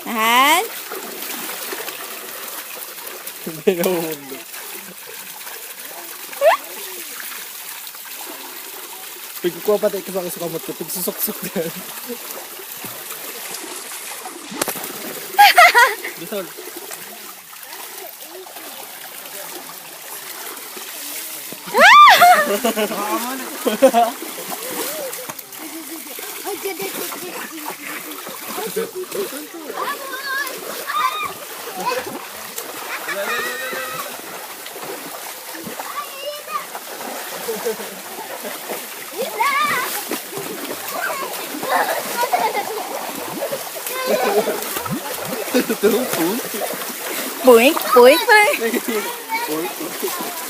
Mahal? Hindi na umundo. Pagkukuha pa tayo sa kamot ko, pagsusok-sok yan. Bisol. Puink, puink, puink. Puink.